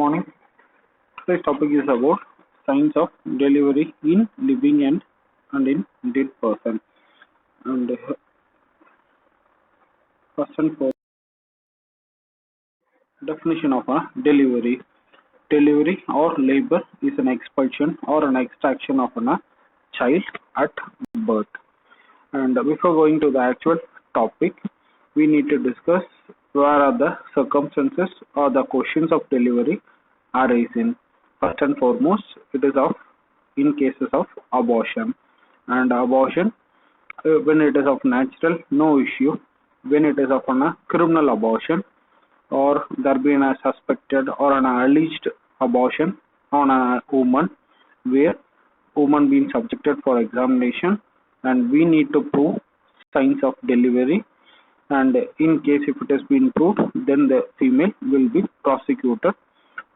morning. Today's topic is about signs of delivery in living and in dead person. And first and foremost, definition of a delivery. Delivery or labor is an expulsion or an extraction of a child at birth. And before going to the actual topic, we need to discuss where are the circumstances or the questions of delivery arising. First and foremost, it is of in cases of abortion. And abortion, when it is of natural, no issue. When it is of a criminal abortion, or there been a suspected or an alleged abortion on a woman, where woman being subjected for examination, and we need to prove signs of delivery, and in case if it has been proved, then the female will be prosecuted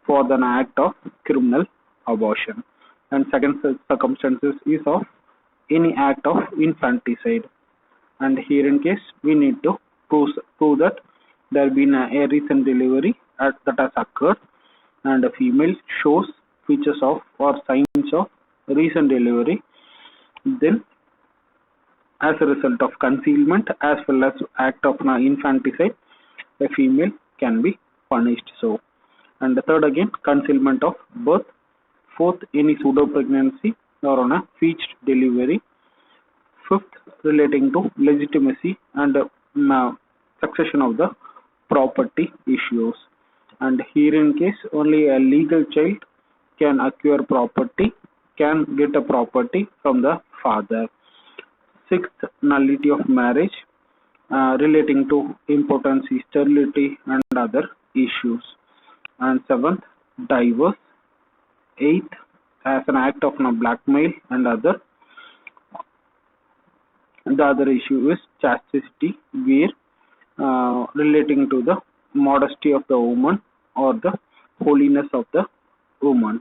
for the act of criminal abortion. And second circumstances is of any act of infanticide, and here in case we need to prove that there been a recent delivery that has occurred, and a female shows features of or signs of recent delivery, then as a result of concealment as well as act of infanticide, a female can be punished. So, and the third again, concealment of birth. Fourth, any pseudo pregnancy or on a featured delivery. Fifth, relating to legitimacy and succession of the property issues. And here in case only a legal child can acquire property, can get a property from the father. Sixth, nullity of marriage relating to impotency, sterility and other issues. And seventh, divorce. Eighth, as an act of blackmail and other. The other issue is chastity, where relating to the modesty of the woman or the holiness of the woman.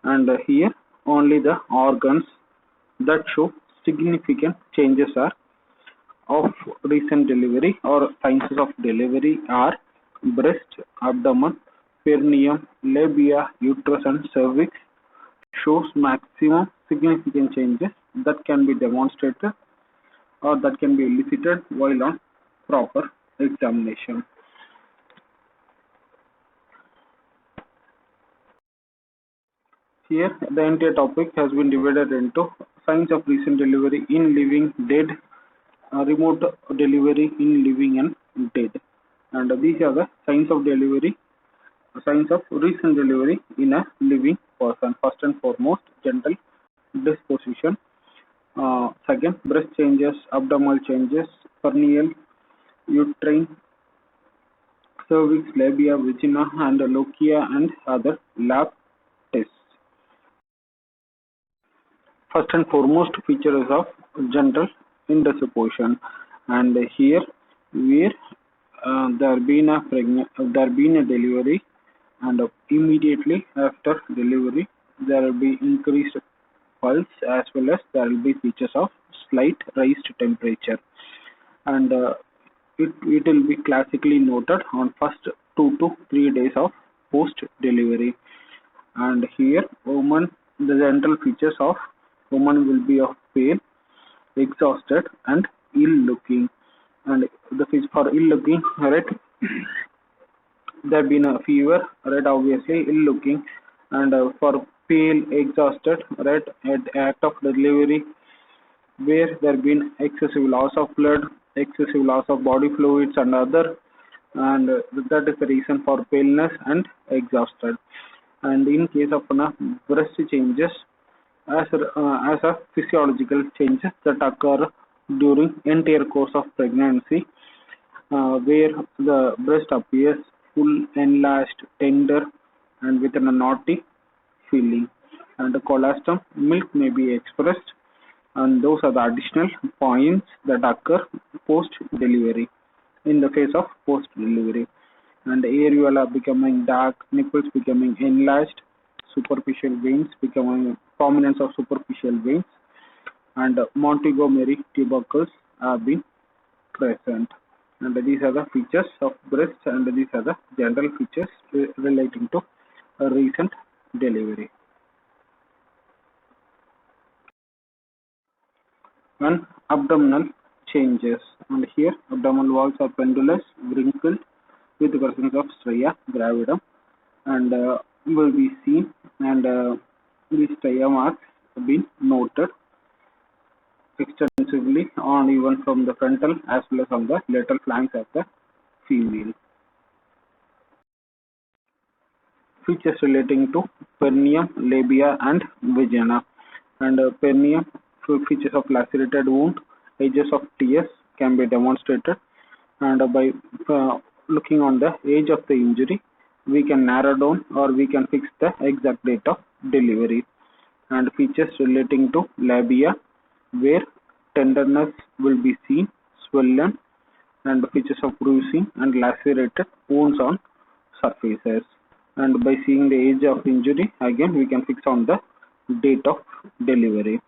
And here only the organs that show significant changes are of recent delivery or signs of delivery are breast, abdomen, perineum, labia, uterus and cervix shows maximum significant changes that can be demonstrated or that can be elicited while on proper examination. Here, the entire topic has been divided into signs of recent delivery in living, dead, remote delivery in living and dead. And these are the signs of delivery, signs of recent delivery in a living person. First and foremost, genital disposition. Second, breast changes, abdominal changes, perineal, uterine, cervix, labia, vagina, and lochia, and other lab tests. First and foremost feature is of genital indisposition, and here where there been a delivery, and immediately after delivery there will be increased pulse as well as there will be features of slight raised temperature, and it will be classically noted on first 2 to 3 days of post delivery. And here the genital features of woman will be of pale, exhausted and ill looking. And the for ill looking, right, there been a fever, right, obviously ill looking. And for pale, exhausted, right, at act of delivery where there been excessive loss of blood, excessive loss of body fluids and other, and that is the reason for paleness and exhausted. And in case of breast changes, as a physiological changes that occur during entire course of pregnancy, where the breast appears full, enlarged, tender, and with a knotty feeling. And the colostrum, milk may be expressed, and those are the additional points that occur post delivery in the phase of post delivery. And the areola becoming dark, nipples becoming enlarged, superficial veins becoming prominence of superficial veins, and Montgomery tubercles are being present. And these are the features of breast, and these are the general features relating to a recent delivery. And abdominal changes, and here abdominal walls are pendulous, wrinkled with the presence of stria gravidum, and will be seen, and these stria marks have been noted extensively on even from the frontal as well as on the lateral flanks of the female. Features relating to perineum, labia, and vagina. And perineum, features of lacerated wound, ages of tears can be demonstrated, and by looking on the age of the injury, we can narrow down or we can fix the exact date of delivery. And features relating to labia, where tenderness will be seen, swollen, and features of bruising and lacerated wounds on surfaces. And by seeing the age of injury, again we can fix on the date of delivery.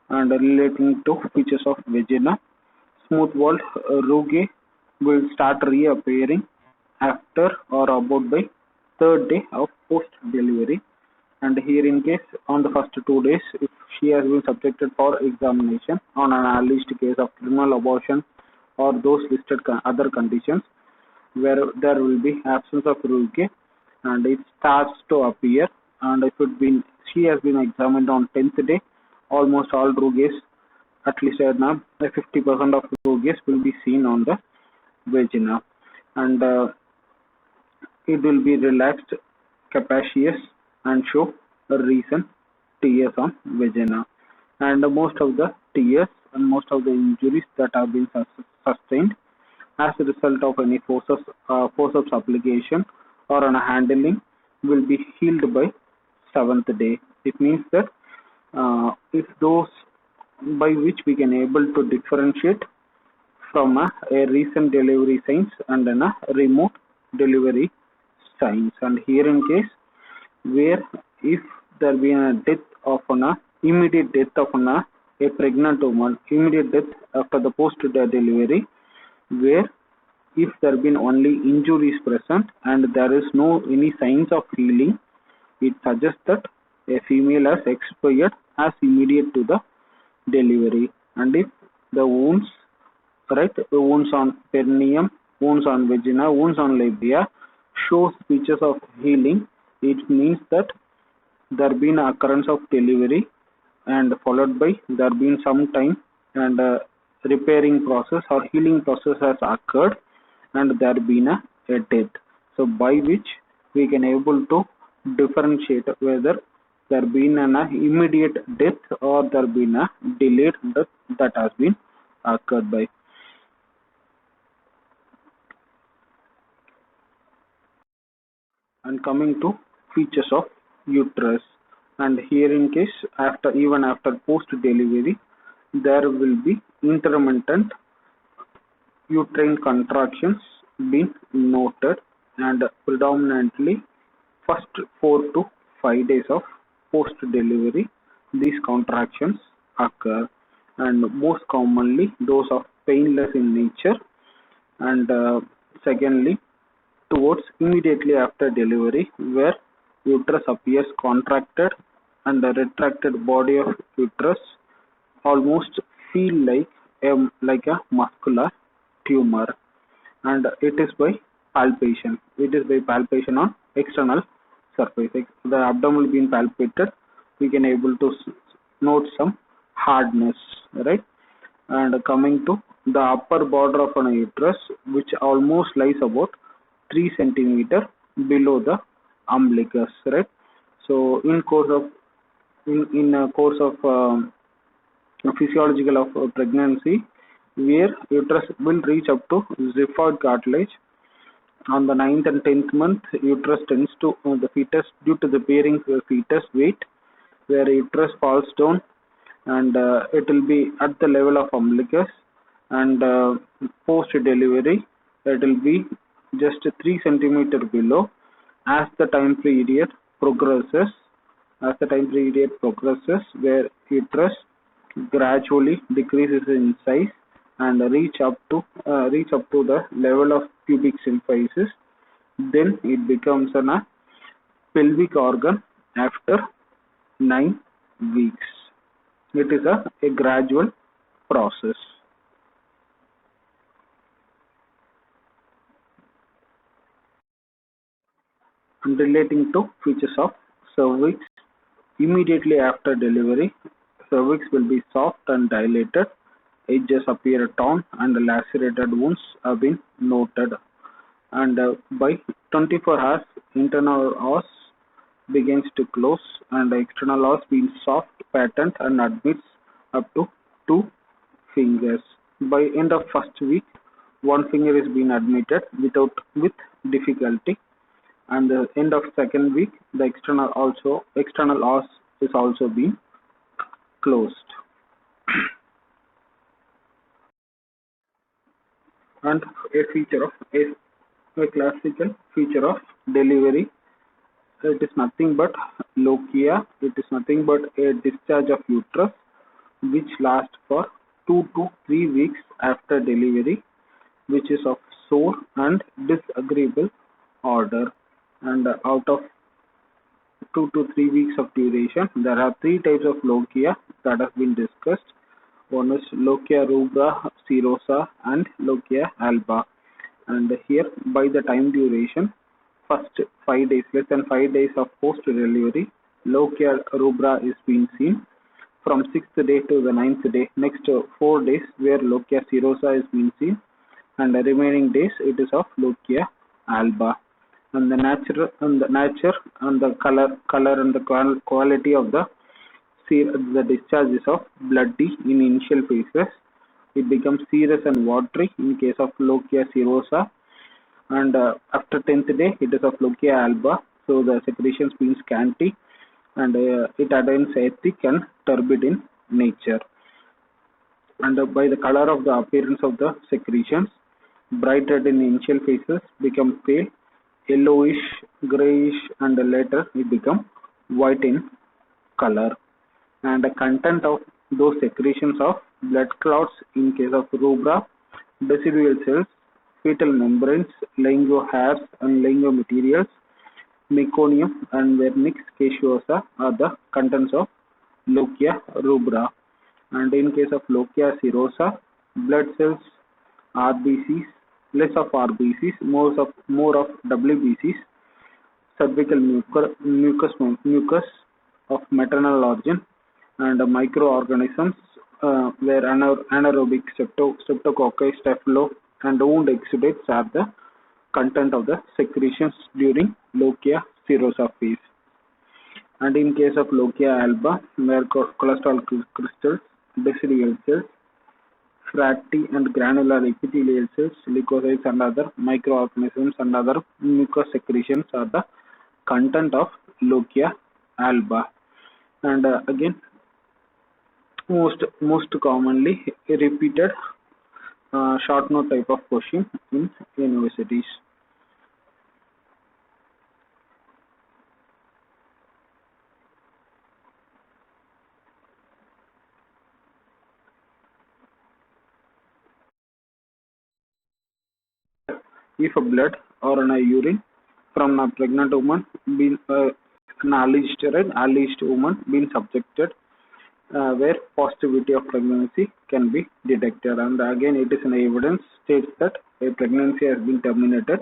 And relating to features of vagina, smooth walled rugae will start reappearing after or about by third day of post delivery. And here in case on the first 2 days, if she has been subjected for examination on an alleged case of criminal abortion or those listed other conditions where there will be absence of rugae, and it starts to appear, and if she has been examined on 10th day, almost all rugae, at least 50% of rugae will be seen on the vagina, and it will be relaxed, capacious, and show a recent tears on vagina. And most of the tears and most of the injuries that have been sustained as a result of any forceps application or on a handling will be healed by 7th day. It means that if those by which we can able to differentiate from a recent delivery signs and then a remote delivery signs. And here in case where if there be a death of an immediate death of a pregnant woman, immediate death after the post delivery, where if there been only injuries present and there is no any signs of healing, it suggests that a female has expired as immediate to the delivery. And if the wounds, the wounds on perineum, wounds on vagina, wounds on labia shows features of healing, it means that there been occurrence of delivery and followed by there been some time and repairing process or healing process has occurred and there been a death. So by which we can able to differentiate whether there been an immediate death or there been a delayed death that has been occurred by. And coming to features of uterus, and here in case even after post delivery there will be intermittent uterine contractions being noted, and predominantly first 4 to 5 days of post delivery these contractions occur, and most commonly those are painless in nature, and secondly towards immediately after delivery where uterus appears contracted and the retracted body of uterus almost feel like a muscular tumor, and it is by palpation. It is by palpation on external surface. The abdomen being palpated, we can able to note some hardness, right? And coming to the upper border of an uterus, which almost lies about 3 centimeter below the umbilicus, right? So in course of a course of physiological of pregnancy, where uterus will reach up to xiphoid cartilage. On the 9th and 10th month, uterus tends to the fetus, due to the bearing fetus weight, where uterus falls down and it will be at the level of umbilicus, and post delivery it will be just 3 centimeter below. As the time period progresses, where uterus gradually decreases in size and reach up to the level of pubic symphysis, then it becomes pelvic organ after 9 weeks. It is a gradual process. And relating to features of cervix, immediately after delivery, cervix will be soft and dilated, edges appear torn, and lacerated wounds have been noted. And by 24 hours, internal os begins to close, and the external os being soft, patent, and admits up to 2 fingers. By end of first week, 1 finger is being admitted with difficulty, and the end of second week, the external os is also being closed. And a classical feature of delivery, it is nothing but lochia. It is nothing but a discharge of uterus which lasts for 2 to 3 weeks after delivery, which is of sore and disagreeable order. And out of 2 to 3 weeks of duration, there are 3 types of lochia that have been discussed. One is lochia rubra, serosa, and lochia alba. And here, by the time duration, first 5 days, less than 5 days of post delivery, lochia rubra is being seen. From 6th day to the 9th day, next 4 days, where lochia serosa is being seen, and the remaining days it is of lochia alba. And the nature and the color and the quality of the discharge is of bloody in initial phases. It becomes serous and watery in case of lochia serosa, and after 10th day it is of lochia alba. So the secretions being scanty, and it attains thick and turbid in nature. And by the color of the appearance of the secretions, bright red in initial phases, become pale, yellowish, grayish, and later it become white in color. And the content of those secretions of blood clots in case of rubra, decidual cells, fetal membranes, lingo hairs and lingo materials, meconium and vernix caseosa are the contents of lochia rubra. And in case of lochia serosa, blood cells, RBCs, less of RBCs, more of WBCs, cervical mucus of maternal origin, and microorganisms where anaerobic streptococcus, staphylo, and wound exudates are the content of the secretions during lochia serosa phase. And in case of lochia alba, where cholesterol crystals, decidual cells, fatty and granular epithelial cells, leukocytes, and other microorganisms and other mucous secretions are the content of lochia alba. And again, most commonly repeated short note type of question in universities. If a blood or a urine from a pregnant woman been an alleged woman been subjected where positivity of pregnancy can be detected, and again it is an evidence states that a pregnancy has been terminated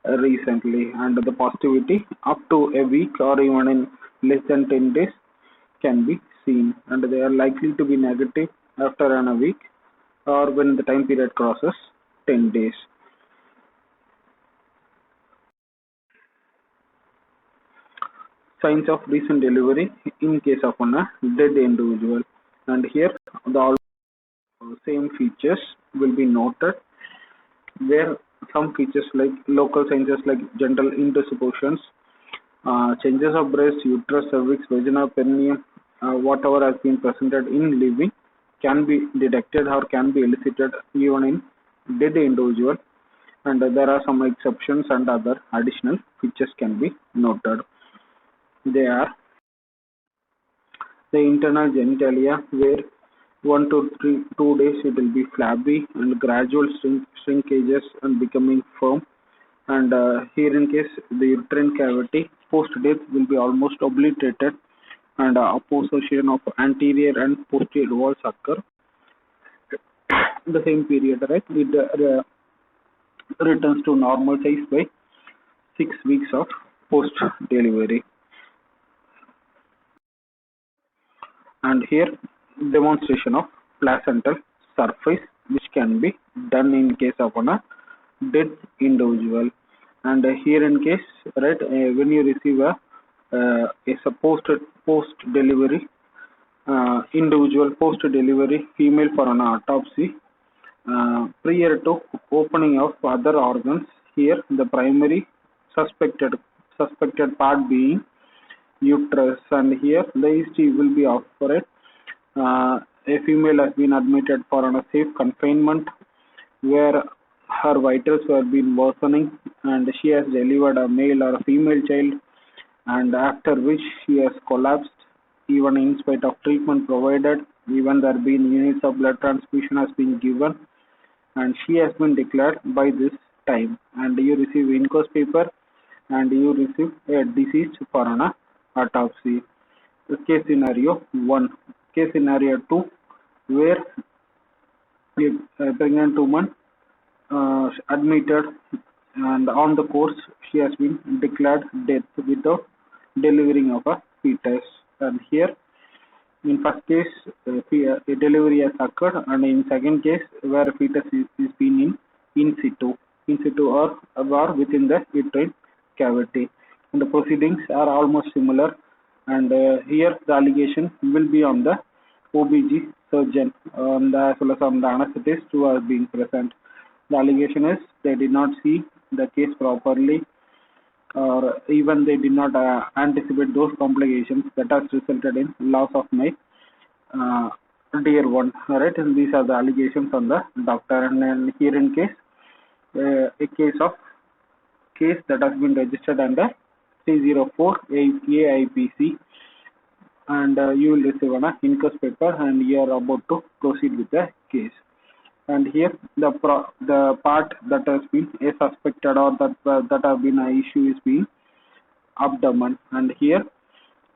recently, and the positivity up to a week or even in less than 10 days can be seen, and they are likely to be negative after a week or when the time period crosses 10 days. Signs of recent delivery in case of a dead individual, and here the same features will be noted, where some features like local signs like general indispositions, changes of breast, uterus, cervix, vagina, perineum, whatever has been presented in living can be detected or can be elicited even in dead individual, and there are some exceptions and other additional features can be noted. They are the internal genitalia, where 1 to 2 days it will be flabby and gradual shrinkages and becoming firm, and here in case the uterine cavity post-death will be almost obliterated, and opposition of anterior and posterior walls occur in the same period, right? It returns to normal size by 6 weeks of post-delivery. And here demonstration of placental surface, which can be done in case of a dead individual. And here in case, right, when you receive a post delivery individual, post delivery female for an autopsy, prior to opening of other organs, here the primary suspected part being uterus, and here the history will be offered. A female has been admitted for a safe confinement where her vitals were been worsening, and she has delivered a male or a female child, and after which she has collapsed even in spite of treatment provided. Even there been units of blood transfusion has been given, and she has been declared by this time, and you receive inquest paper and you receive a deceased for an autopsy. Case scenario 1. Case scenario 2, where a pregnant woman admitted, and on the course she has been declared dead without delivering of a fetus. And here in first case a delivery has occurred, and in second case where fetus is been in situ or within the uterine cavity, and the proceedings are almost similar. And here the allegation will be on the OBG surgeon, as well as on the anesthetist who are being present. The allegation is they did not see the case properly, or even they did not anticipate those complications that has resulted in loss of my dear one. Right, and these are the allegations on the doctor. And then here in case a case that has been registered under 304 AIPC, and you will receive an inquest paper, and you are about to proceed with the case. And here the part that has been a suspected or that have been an issue is being abdomen. And here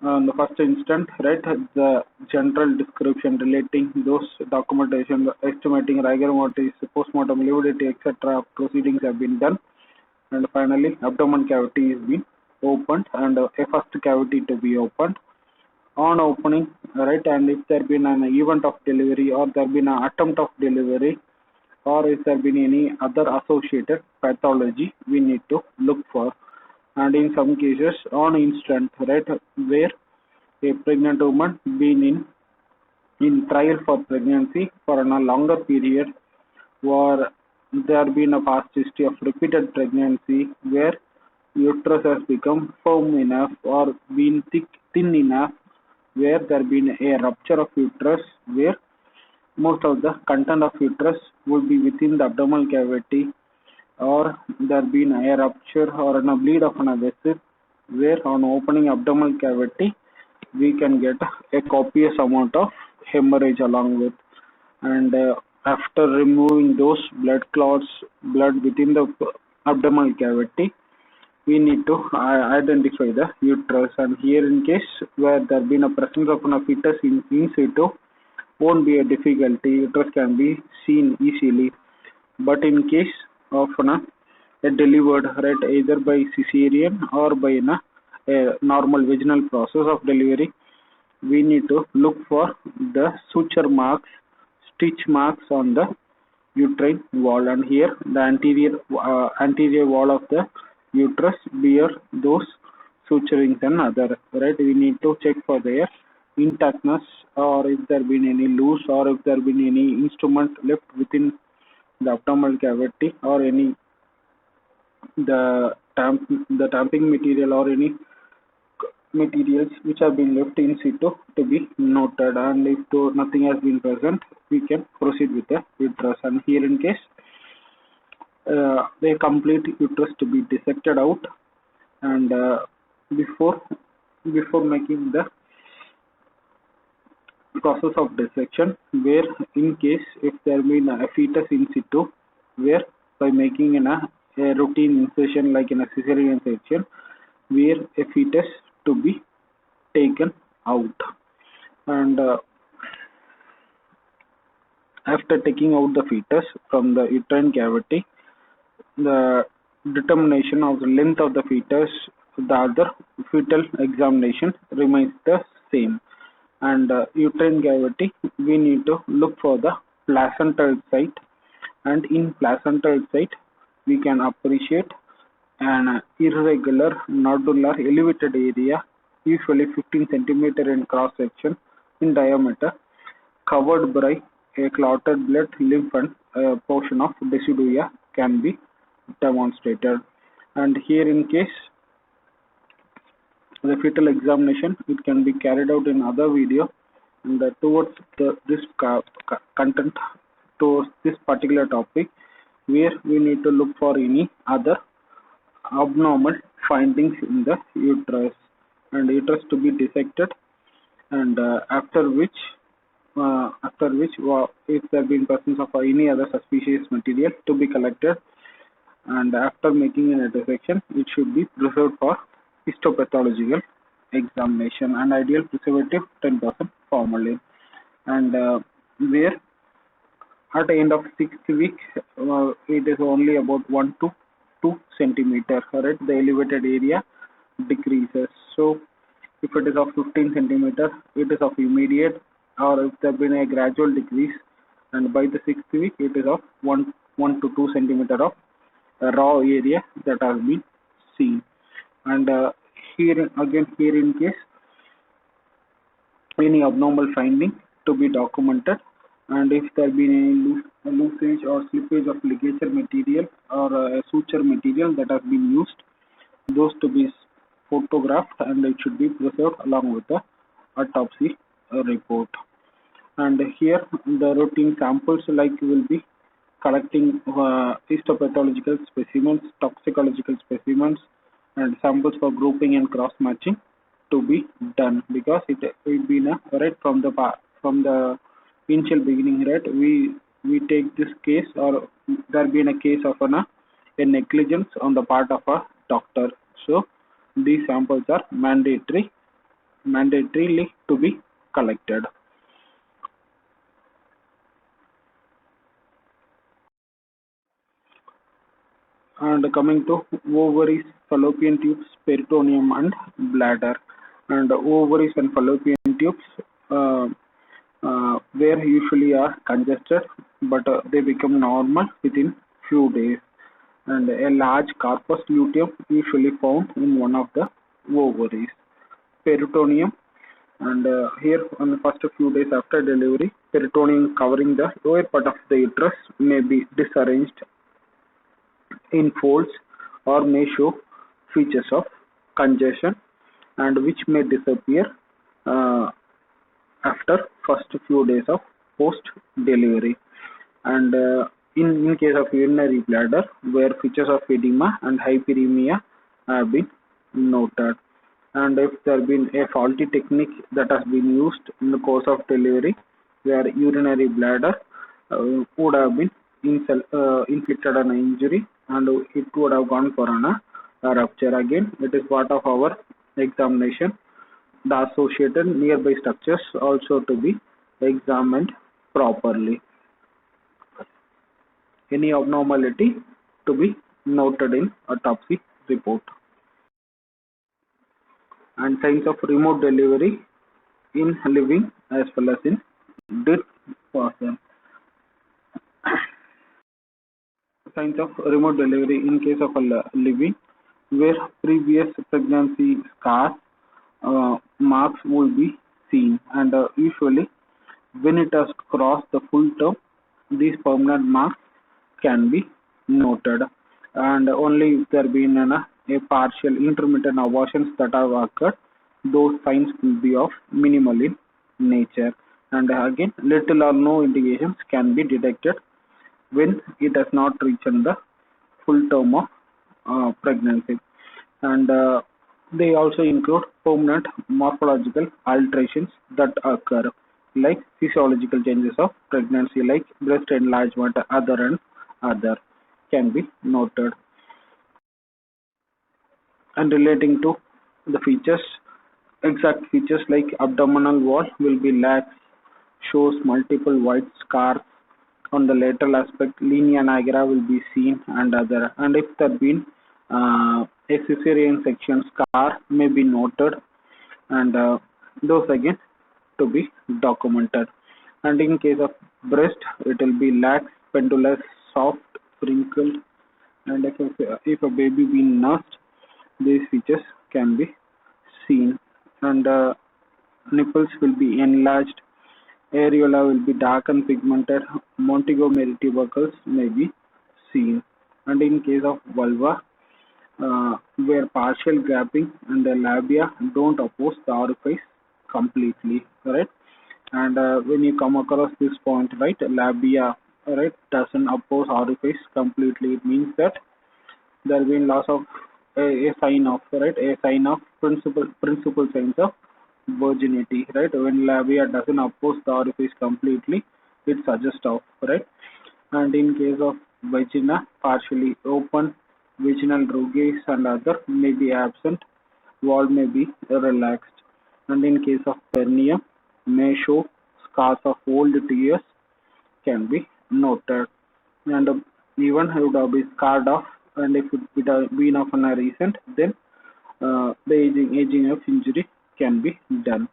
on the first instant, right, the general description relating those documentation, estimating rigor mortis, postmortem lividity, etc. proceedings have been done, and finally abdomen cavity is being opened, and a first cavity to be opened. On opening, right, and if there been an event of delivery, or there been an attempt of delivery, or if there been any other associated pathology, we need to look for. And in some cases on instant, right, where a pregnant woman been in trial for pregnancy for a longer period, or there been a past history of repeated pregnancy where uterus has become firm enough or been thin enough, where there been a rupture of uterus, where most of the content of uterus would be within the abdominal cavity, or there been a rupture or a bleed of a vessel, where on opening abdominal cavity we can get a copious amount of hemorrhage along with. And after removing those blood within the abdominal cavity, we need to identify the uterus. And here in case where there been a presence of a fetus in situ, won't be a difficulty, uterus can be seen easily. But in case of a delivered, right, either by cesarean or by a normal vaginal process of delivery, we need to look for the suture marks, stitch marks on the uterine wall. And here the anterior wall of the uterus bear those suturings and other, right. We need to check for their intactness, or if there been any loose, or if there been any instrument left within the abdominal cavity, or any the tamping material or any materials which have been left in situ to be noted. And if nothing has been present, we can proceed with the uterus. And here in case the complete uterus to be dissected out, and before making the process of dissection, where in case if there been a fetus in situ, where by making a routine incision like in a cesarean section, where a fetus to be taken out. And after taking out the fetus from the uterine cavity, the determination of the length of the fetus, the other fetal examination remains the same. And uterine cavity, we need to look for the placental site, and in placental site we can appreciate an irregular nodular elevated area, usually 15 centimeter in cross section in diameter, covered by a clotted blood, lymph, and a portion of decidua can be demonstrated. And here, in case the fetal examination, it can be carried out in other video, and towards this content, towards this particular topic, where we need to look for any other abnormal findings in the uterus, and uterus to be dissected, and if there been presence of any other suspicious material to be collected, and after making an dissection, it should be preserved for histopathological examination, and ideal preservative 10% formalin. And where at the end of 6th week, it is only about 1 to 2 centimeter, right? The elevated area decreases. So if it is of 15 centimeter, it is of immediate, or if there been a gradual decrease, and by the 6th week, it is of 1 to 2 centimeter of raw area that has been seen. And here in case any abnormal finding to be documented, and if there been any loosage or slippage of ligature material or a suture material that has been used, those to be photographed, and it should be preserved along with the autopsy report. And here the routine samples like will be collecting histopathological specimens, toxicological specimens, and samples for grouping and cross matching to be done, because it been right from the initial beginning, right? We take this case, or there been a case of a negligence on the part of a doctor. So these samples are mandatorily to be collected. And coming to ovaries, fallopian tubes, peritoneum, and bladder. And ovaries and fallopian tubes, where usually are congested, but they become normal within few days. And a large corpus luteum usually found in one of the ovaries. Peritoneum, and here on the first few days after delivery, peritoneum covering the lower part of the uterus may be disarranged in folds, or may show features of congestion, and which may disappear after first few days of post delivery. And in case of urinary bladder, where features of edema and hyperemia have been noted, and if there has been a faulty technique that has been used in the course of delivery, where urinary bladder would have been inflicted an injury, and it would have gone for a rupture. Again, it is part of our examination. The associated nearby structures also to be examined properly. Any abnormality to be noted in autopsy report. And signs of remote delivery in living as well as in dead person. Signs of remote delivery in case of a living, where previous pregnancy scars marks will be seen, and usually when it has crossed the full term, these permanent marks can be noted, and only if there been a partial intermittent abortions that have occurred, those signs will be of minimal in nature, and again little or no indications can be detected when it has not reached the full term of pregnancy. And they also include permanent morphological alterations that occur, like physiological changes of pregnancy, like breast enlargement, other can be noted. and relating to the features, exact features like abdominal wall will be lax, shows multiple white scars on the lateral aspect, linea nigra will be seen, and other. And if there been a cesarean section scar may be noted, and those again to be documented. And in case of breast, it will be lax, pendulous, soft, wrinkled, and if a baby being nursed, these features can be seen. And nipples will be enlarged, areola will be dark and pigmented, Montgomery tubercles may be seen. And in case of vulva, where partial gapping and the labia don't oppose the orifice completely, right? And when you come across this point, right, labia, right, doesn't oppose orifice completely, it means that there has been loss of a sign of, right, a sign of principal signs of virginity, right? When labia doesn't oppose the orifice completely, it suggests of, right? And in case of vagina, partially open, vaginal rugae and other may be absent, wall may be relaxed. And in case of perineum, may show scars of old tears can be noted. And even it would be scarred off, and if it would have been of a recent, then the aging of injury can be done.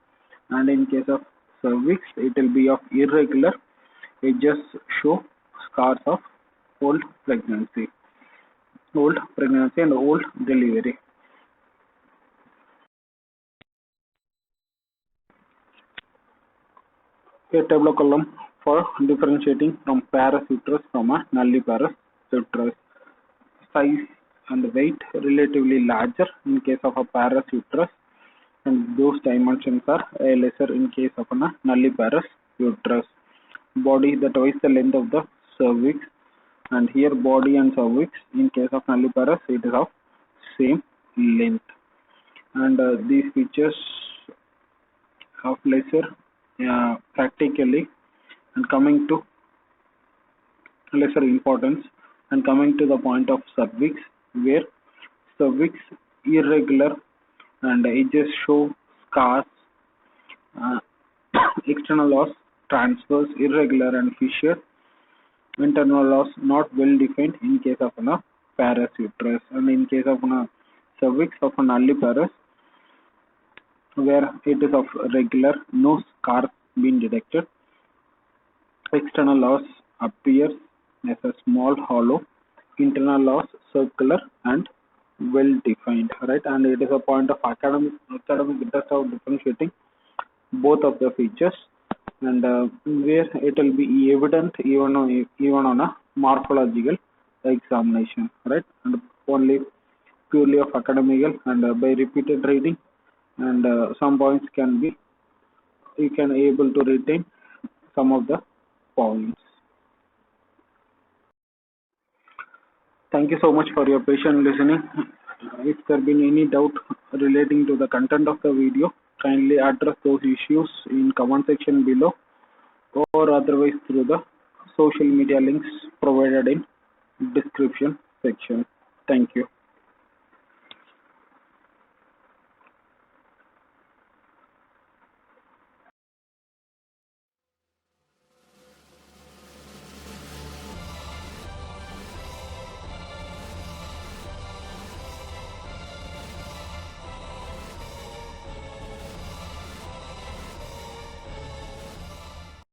And in case of cervix, it will be of irregular, it just show scars of old pregnancy, and old delivery. A tabular column for differentiating from parous uterus from a nulliparous uterus. Size and weight relatively larger in case of a parous uterus, and those dimensions are lesser in case of a nulliparous uterus. Body, the twice the length of the cervix, and here body and cervix in case of nulliparous it is of same length. And these features of lesser practically, and coming to lesser importance, and coming to the point of cervix, where cervix irregular and edges show scars, uh, external loss transverse irregular and fissure, internal loss not well defined in case of a parous uterus. And in case of a cervix of an nulliparous, where it is of regular, no scar being detected, external loss appears as a small hollow, internal loss circular and well defined, right? And it is a point of academic interest of differentiating both of the features, and where it will be evident even on a morphological examination, right? And only purely of academical, and by repeated reading, and some points can be, you can able to retain some of the points. Thank you so much for your patient listening. If there been any doubt relating to the content of the video, kindly address those issues in comment section below, or otherwise through the social media links provided in description section. Thank you.